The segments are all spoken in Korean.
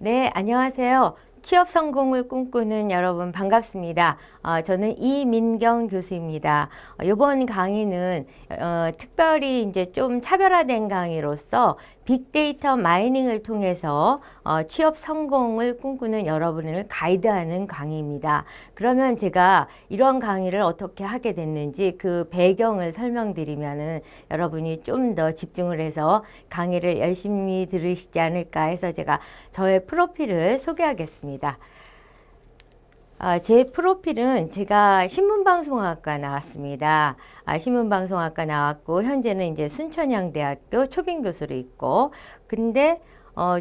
네, 안녕하세요. 취업 성공을 꿈꾸는 여러분 반갑습니다. 저는 이민경 교수입니다. 이번 강의는 특별히 이제 좀 차별화된 강의로서 빅데이터 마이닝을 통해서 취업 성공을 꿈꾸는 여러분을 가이드하는 강의입니다. 그러면 제가 이런 강의를 어떻게 하게 됐는지 그 배경을 설명드리면은 여러분이 좀 더 집중을 해서 강의를 열심히 들으시지 않을까 해서 제가 저의 프로필을 소개하겠습니다. 제 프로필은 제가 신문방송학과 나왔습니다. 신문방송학과 나왔고 현재는 이제 순천향대학교 초빙교수로 있고, 근데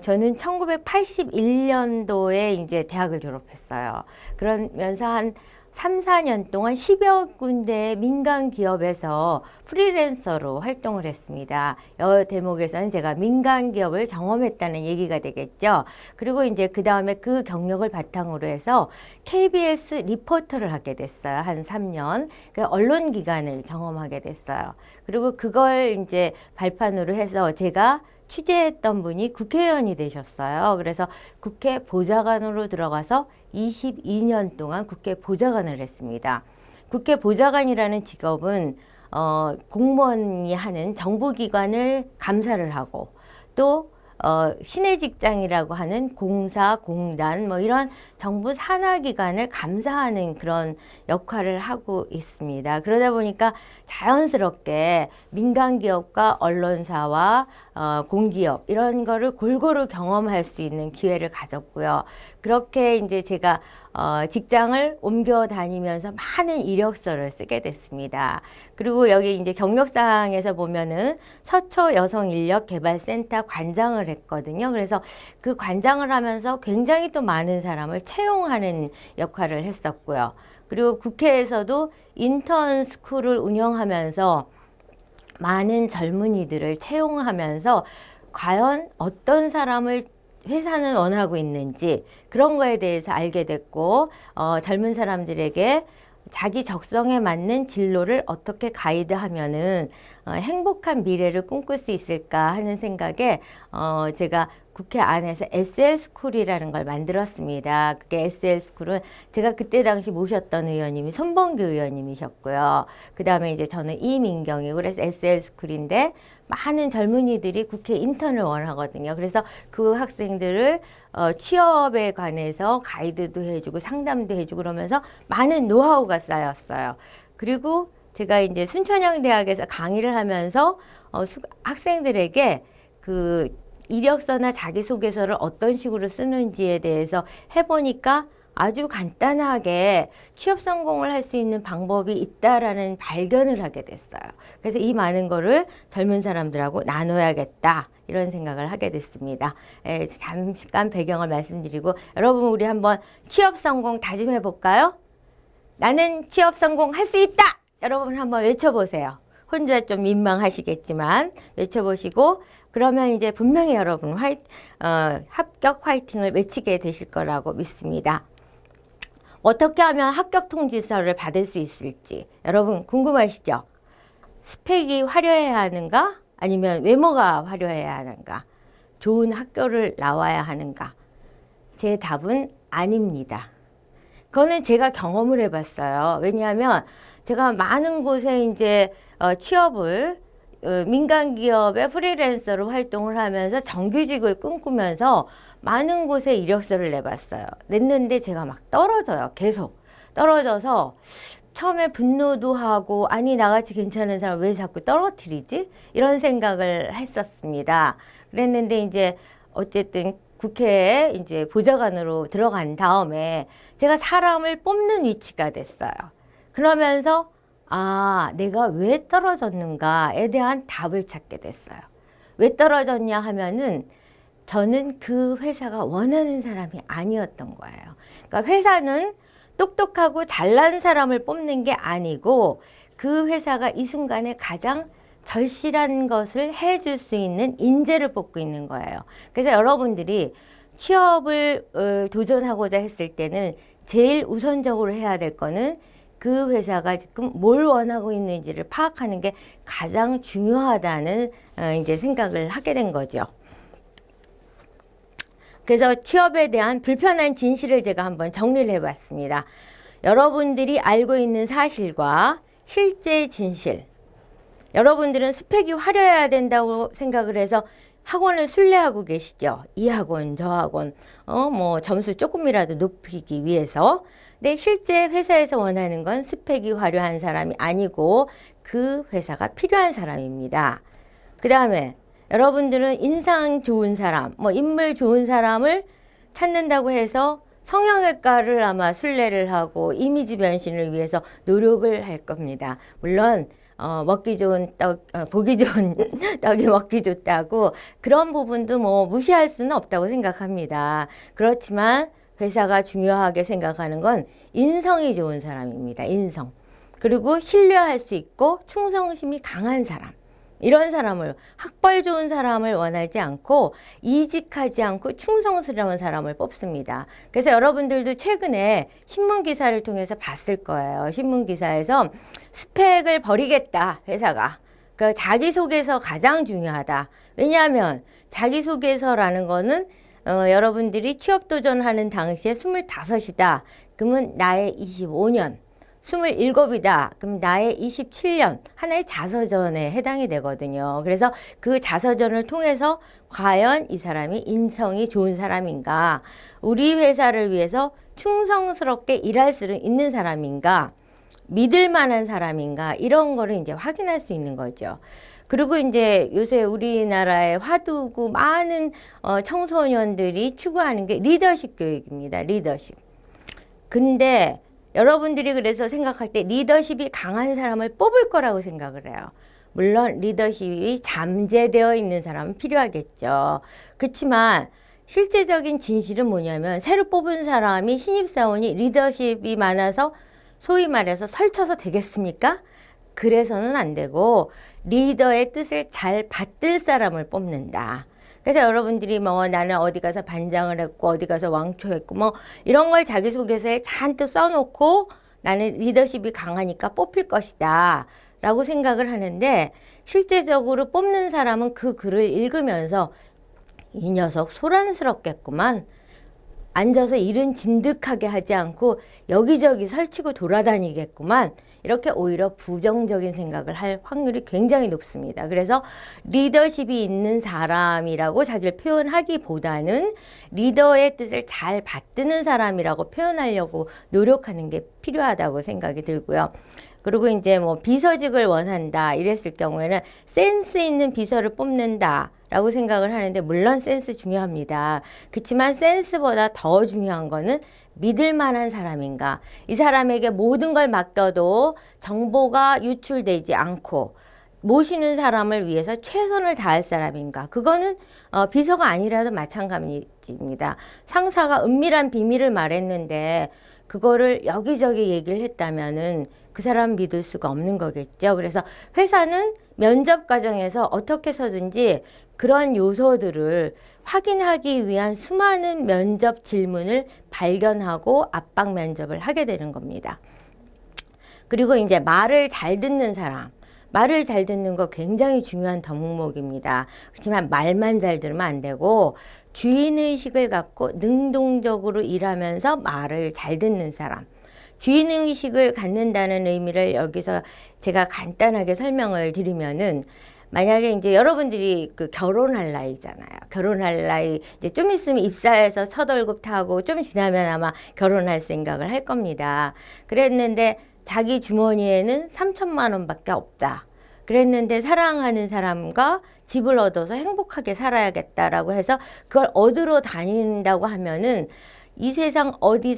저는 1981년도에 이제 대학을 졸업했어요. 그러면서 한 3, 4년 동안 10여 군데의 민간 기업에서 프리랜서로 활동을 했습니다. 이 대목에서는 제가 민간 기업을 경험했다는 얘기가 되겠죠. 그리고 이제 그 다음에 그 경력을 바탕으로 해서 KBS 리포터를 하게 됐어요. 한 3년. 그 언론 기관을 경험하게 됐어요. 그리고 그걸 이제 발판으로 해서 제가 취재했던 분이 국회의원이 되셨어요. 그래서 국회 보좌관으로 들어가서 22년 동안 국회 보좌관을 했습니다. 국회 보좌관이라는 직업은 공무원이 하는 정부기관을 감사를 하고 또 시내 직장이라고 하는 공사, 공단 뭐 이런 정부 산하기관을 감사하는 그런 역할을 하고 있습니다. 그러다 보니까 자연스럽게 민간기업과 언론사와 공기업 이런 거를 골고루 경험할 수 있는 기회를 가졌고요. 그렇게 이제 제가 직장을 옮겨 다니면서 많은 이력서를 쓰게 됐습니다. 그리고 여기 이제 경력사항에서 보면은 서초 여성인력개발센터 관장을 했거든요. 그래서 그 관장을 하면서 굉장히 또 많은 사람을 채용하는 역할을 했었고요. 그리고 국회에서도 인턴 스쿨을 운영하면서 많은 젊은이들을 채용하면서 과연 어떤 사람을 회사는 원하고 있는지 그런 거에 대해서 알게 됐고, 젊은 사람들에게 자기 적성에 맞는 진로를 어떻게 가이드하면은 행복한 미래를 꿈꿀 수 있을까 하는 생각에 제가 국회 안에서 SL스쿨이라는 걸 만들었습니다. 그게 SL스쿨은 제가 그때 당시 모셨던 의원님이 손범규 의원님이셨고요. 그 다음에 이제 저는 이민경이고, 그래서 SL스쿨인데 많은 젊은이들이 국회 인턴을 원하거든요. 그래서 그 학생들을 취업에 관해서 가이드도 해주고 상담도 해주고 그러면서 많은 노하우가 쌓였어요. 그리고 제가 이제 순천향대학에서 강의를 하면서 학생들에게 그 이력서나 자기소개서를 어떤 식으로 쓰는지에 대해서 해보니까 아주 간단하게 취업 성공을 할 수 있는 방법이 있다라는 발견을 하게 됐어요. 그래서 이 많은 거를 젊은 사람들하고 나눠야겠다 이런 생각을 하게 됐습니다. 잠깐 배경을 말씀드리고 여러분 우리 한번 취업 성공 다짐해 볼까요? 나는 취업 성공 할 수 있다! 여러분 한번 외쳐보세요. 혼자 좀 민망하시겠지만 외쳐보시고 그러면 이제 분명히 여러분 합격 화이팅을 외치게 되실 거라고 믿습니다. 어떻게 하면 합격 통지서를 받을 수 있을지 여러분 궁금하시죠? 스펙이 화려해야 하는가? 아니면 외모가 화려해야 하는가? 좋은 학교를 나와야 하는가? 제 답은 아닙니다. 그거는 제가 경험을 해봤어요. 왜냐하면 제가 많은 곳에 이제 취업을 민간 기업의 프리랜서로 활동을 하면서 정규직을 꿈꾸면서 많은 곳에 이력서를 내봤어요. 냈는데 제가 막 떨어져요. 계속 떨어져서 처음에 분노도 하고 아니 나같이 괜찮은 사람 왜 자꾸 떨어뜨리지? 이런 생각을 했었습니다. 그랬는데 이제 어쨌든 국회에 이제 보좌관으로 들어간 다음에 제가 사람을 뽑는 위치가 됐어요. 그러면서 내가 왜 떨어졌는가에 대한 답을 찾게 됐어요. 왜 떨어졌냐 하면은 저는 그 회사가 원하는 사람이 아니었던 거예요. 그러니까 회사는 똑똑하고 잘난 사람을 뽑는 게 아니고 그 회사가 이 순간에 가장 절실한 것을 해줄 수 있는 인재를 뽑고 있는 거예요. 그래서 여러분들이 취업을 도전하고자 했을 때는 제일 우선적으로 해야 될 거는 그 회사가 지금 뭘 원하고 있는지를 파악하는 게 가장 중요하다는 이제 생각을 하게 된 거죠. 그래서 취업에 대한 불편한 진실을 제가 한번 정리를 해봤습니다. 여러분들이 알고 있는 사실과 실제 진실. 여러분들은 스펙이 화려해야 된다고 생각을 해서 학원을 순례하고 계시죠. 이 학원, 저 학원, 뭐 점수 조금이라도 높이기 위해서. 근데 실제 회사에서 원하는 건 스펙이 화려한 사람이 아니고 그 회사가 필요한 사람입니다. 그 다음에 여러분들은 인상 좋은 사람, 뭐 인물 좋은 사람을 찾는다고 해서 성형외과를 아마 순례를 하고 이미지 변신을 위해서 노력을 할 겁니다. 물론 먹기 좋은 떡, 보기 좋은 떡이 먹기 좋다고 그런 부분도 뭐 무시할 수는 없다고 생각합니다. 그렇지만 회사가 중요하게 생각하는 건 인성이 좋은 사람입니다. 인성. 그리고 신뢰할 수 있고 충성심이 강한 사람. 이런 사람을, 학벌 좋은 사람을 원하지 않고 이직하지 않고 충성스러운 사람을 뽑습니다. 그래서 여러분들도 최근에 신문기사를 통해서 봤을 거예요. 신문기사에서 스펙을 버리겠다, 회사가. 그 자기소개서 가장 중요하다. 왜냐하면 자기소개서라는 거는 여러분들이 취업 도전하는 당시에 25이다. 그러면 나의 25년. 27이다. 그럼 나의 27년 하나의 자서전에 해당이 되거든요. 그래서 그 자서전을 통해서 과연 이 사람이 인성이 좋은 사람인가, 우리 회사를 위해서 충성스럽게 일할 수 있는 사람인가, 믿을 만한 사람인가, 이런 거를 이제 확인할 수 있는 거죠. 그리고 이제 요새 우리나라에 화두고 많은 청소년들이 추구하는 게 리더십 교육입니다. 리더십. 근데 여러분들이 그래서 생각할 때 리더십이 강한 사람을 뽑을 거라고 생각을 해요. 물론 리더십이 잠재되어 있는 사람은 필요하겠죠. 그렇지만 실제적인 진실은 뭐냐면 새로 뽑은 사람이 신입사원이 리더십이 많아서 소위 말해서 설쳐서 되겠습니까? 그래서는 안 되고 리더의 뜻을 잘 받들 사람을 뽑는다. 그래서 여러분들이 뭐 나는 어디 가서 반장을 했고 어디 가서 왕초했고 뭐 이런 걸 자기소개서에 잔뜩 써놓고 나는 리더십이 강하니까 뽑힐 것이다 라고 생각을 하는데, 실제적으로 뽑는 사람은 그 글을 읽으면서 이 녀석 소란스럽겠구만, 앉아서 일은 진득하게 하지 않고 여기저기 설치고 돌아다니겠구만, 이렇게 오히려 부정적인 생각을 할 확률이 굉장히 높습니다. 그래서 리더십이 있는 사람이라고 자기를 표현하기보다는 리더의 뜻을 잘 받드는 사람이라고 표현하려고 노력하는 게 필요하다고 생각이 들고요. 그리고 이제 뭐 비서직을 원한다 이랬을 경우에는 센스 있는 비서를 뽑는다 라고 생각을 하는데, 물론 센스 중요합니다. 그렇지만 센스보다 더 중요한 거는 믿을 만한 사람인가, 이 사람에게 모든 걸 맡겨도 정보가 유출되지 않고 모시는 사람을 위해서 최선을 다할 사람인가. 그거는 비서가 아니라도 마찬가지입니다. 상사가 은밀한 비밀을 말했는데 그거를 여기저기 얘기를 했다면은 그 사람 믿을 수가 없는 거겠죠. 그래서 회사는 면접 과정에서 어떻게 해서든지 그런 요소들을 확인하기 위한 수많은 면접 질문을 발견하고 압박 면접을 하게 되는 겁니다. 그리고 이제 말을 잘 듣는 사람. 말을 잘 듣는 거 굉장히 중요한 덕목입니다. 그렇지만 말만 잘 들으면 안 되고 주인의식을 갖고 능동적으로 일하면서 말을 잘 듣는 사람. 주인의식을 갖는다는 의미를 여기서 제가 간단하게 설명을 드리면은, 만약에 이제 여러분들이 그 결혼할 나이잖아요. 결혼할 나이, 이제 좀 있으면 입사해서 첫 월급 타고 좀 지나면 아마 결혼할 생각을 할 겁니다. 그랬는데 자기 주머니에는 3천만 원밖에 없다. 그랬는데 사랑하는 사람과 집을 얻어서 행복하게 살아야겠다라고 해서 그걸 얻으러 다닌다고 하면은 이 세상 어디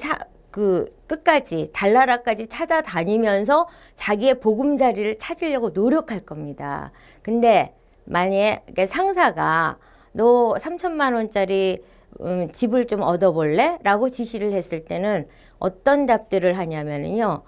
끝까지 달나라까지 찾아다니면서 자기의 보금자리를 찾으려고 노력할 겁니다. 근데 만약에 상사가 너 3천만 원짜리 집을 좀 얻어볼래? 라고 지시를 했을 때는 어떤 답들을 하냐면요.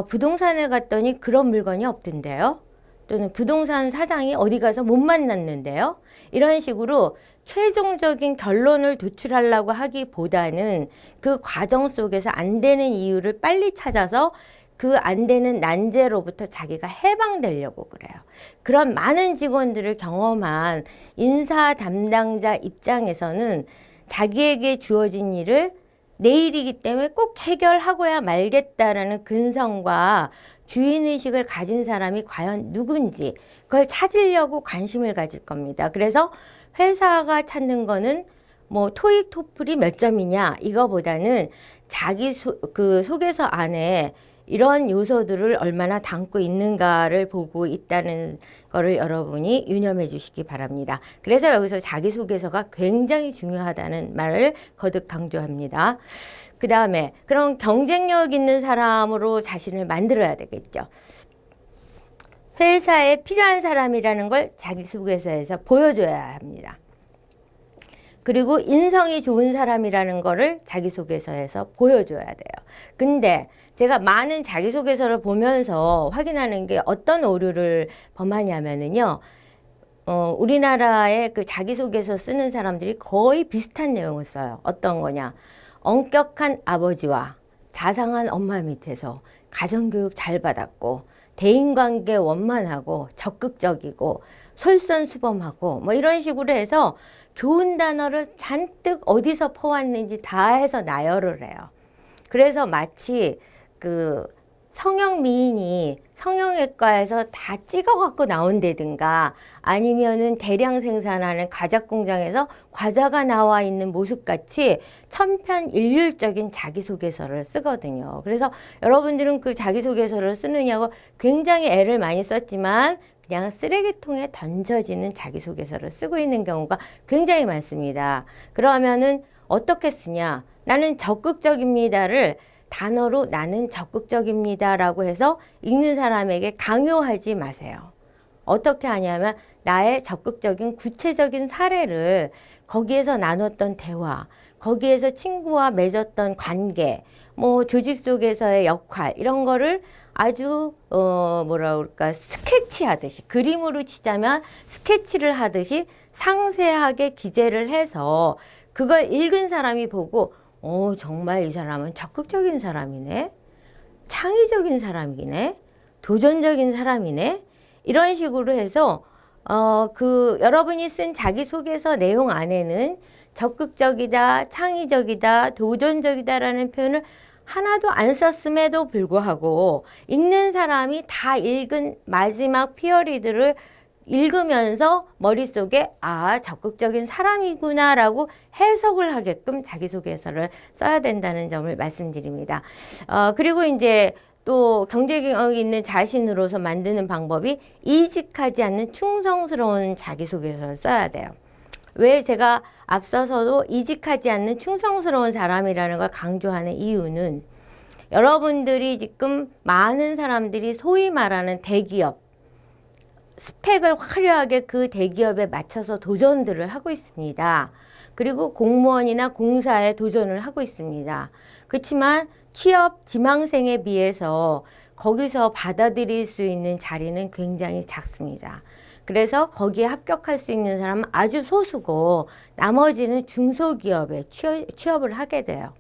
부동산에 갔더니 그런 물건이 없던데요. 또는 부동산 사장이 어디 가서 못 만났는데요. 이런 식으로 최종적인 결론을 도출하려고 하기보다는 그 과정 속에서 안 되는 이유를 빨리 찾아서 그 안 되는 난제로부터 자기가 해방되려고 그래요. 그런 많은 직원들을 경험한 인사 담당자 입장에서는 자기에게 주어진 일을 내일이기 때문에 꼭 해결하고야 말겠다라는 근성과 주인의식을 가진 사람이 과연 누군지 그걸 찾으려고 관심을 가질 겁니다. 그래서 회사가 찾는 거는 뭐 토익 토플이 몇 점이냐 이거보다는 자기 그 소개서 안에 이런 요소들을 얼마나 담고 있는가를 보고 있다는 거를 여러분이 유념해 주시기 바랍니다. 그래서 여기서 자기소개서가 굉장히 중요하다는 말을 거듭 강조합니다. 그 다음에 그럼 경쟁력 있는 사람으로 자신을 만들어야 되겠죠. 회사에 필요한 사람이라는 걸 자기소개서에서 보여줘야 합니다. 그리고 인성이 좋은 사람이라는 거를 자기소개서에서 보여줘야 돼요. 근데 제가 많은 자기소개서를 보면서 확인하는 게 어떤 오류를 범하냐면은요. 우리나라의 그 자기소개서 쓰는 사람들이 거의 비슷한 내용을 써요. 어떤 거냐. 엄격한 아버지와 자상한 엄마 밑에서 가정교육 잘 받았고 대인관계 원만하고 적극적이고 솔선수범하고 뭐 이런 식으로 해서 좋은 단어를 잔뜩 어디서 퍼왔는지 다 해서 나열을 해요. 그래서 마치 그 성형미인이 성형외과에서 다 찍어갖고 나온다든가 아니면은 대량 생산하는 과자 공장에서 과자가 나와 있는 모습같이 천편일률적인 자기소개서를 쓰거든요. 그래서 여러분들은 그 자기소개서를 쓰느냐고 굉장히 애를 많이 썼지만 그냥 쓰레기통에 던져지는 자기소개서를 쓰고 있는 경우가 굉장히 많습니다. 그러면은 어떻게 쓰냐? 나는 적극적입니다를 단어로 나는 적극적입니다라고 해서 읽는 사람에게 강요하지 마세요. 어떻게 하냐면 나의 적극적인 구체적인 사례를 거기에서 나눴던 대화, 거기에서 친구와 맺었던 관계, 뭐 조직 속에서의 역할 이런 거를 아주 뭐라 그럴까 스케치하듯이 그림으로 치자면 스케치를 하듯이 상세하게 기재를 해서 그걸 읽은 사람이 보고 정말 이 사람은 적극적인 사람이네, 창의적인 사람이네, 도전적인 사람이네 이런 식으로 해서 그 여러분이 쓴 자기소개서 내용 안에는 적극적이다, 창의적이다, 도전적이다라는 표현을 하나도 안 썼음에도 불구하고 읽는 사람이 다 읽은 마지막 피어리드를 읽으면서 머릿속에 적극적인 사람이구나라고 해석을 하게끔 자기소개서를 써야 된다는 점을 말씀드립니다. 그리고 이제 또 경쟁력 있는 자신으로서 만드는 방법이 이직하지 않는 충성스러운 자기소개서를 써야 돼요. 왜 제가 앞서서도 이직하지 않는 충성스러운 사람이라는 걸 강조하는 이유는 여러분들이 지금 많은 사람들이 소위 말하는 대기업 스펙을 화려하게 그 대기업에 맞춰서 도전들을 하고 있습니다. 그리고 공무원이나 공사에 도전을 하고 있습니다. 그렇지만 취업 지망생에 비해서 거기서 받아들일 수 있는 자리는 굉장히 작습니다. 그래서 거기에 합격할 수 있는 사람은 아주 소수고 나머지는 중소기업에 취업을 하게 돼요.